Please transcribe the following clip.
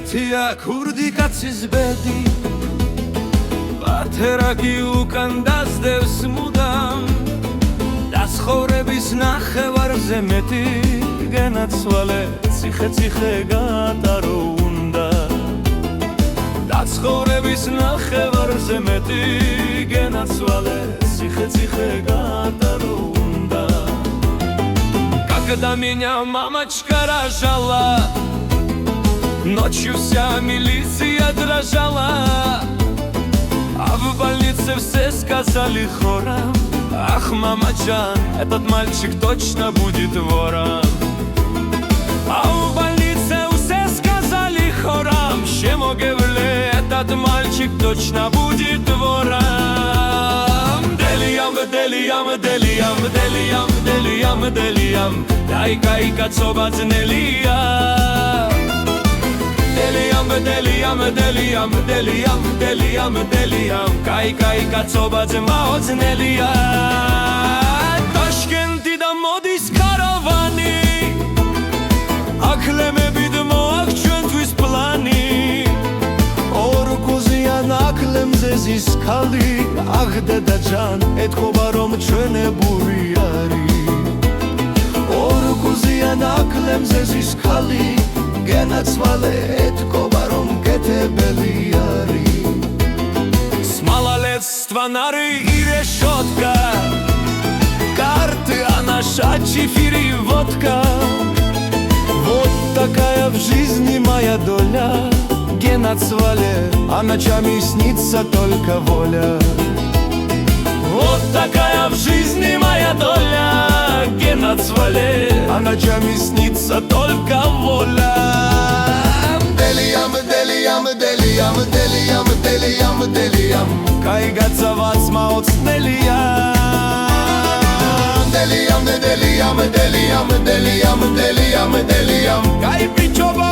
ერთია ქურდი კაცის ბედი ბათერაკი უკან დასდევს მუდამ დაცხოვრების ნახევარზე მეტი გენაცვალე ციხე გატარო უნდა დაცხოვრების ნახევარზე მეტი გენაცვალე ციხე გატაро უნდა Когда меня мамочка рожала Ночью вся милиция дрожала А в больнице все сказали хором Ах, мамаджан, этот мальчик точно будет вором А в больнице все сказали хором Шемогевле, этот мальчик точно будет вором Делиям Дай-кай кацоба дзнелия Делиям Кай-кай кацоба дзмао дзнелия Ташкентida მოდის каравანი აკლემებით მოაქვს ჩვენთვის პლანი ორგუზიან აკლემზე ზის ქალი აღ დედაჯან ეთქობა რომ ჩვენებური არის ორგუზიან აკლემზე ზის ქალი გენაცვალე ეთქობა რომ კეთებელი არის Смалолетство нары и решетка Карты, а наша чифири водка Вот такая в жизни моя доля Генацвале, а ночами снится только воля Вот такая в жизни моя доля Генацвале, а ночами снится только воля Делиям Кай гацавац маоц Делиям Кай бичоба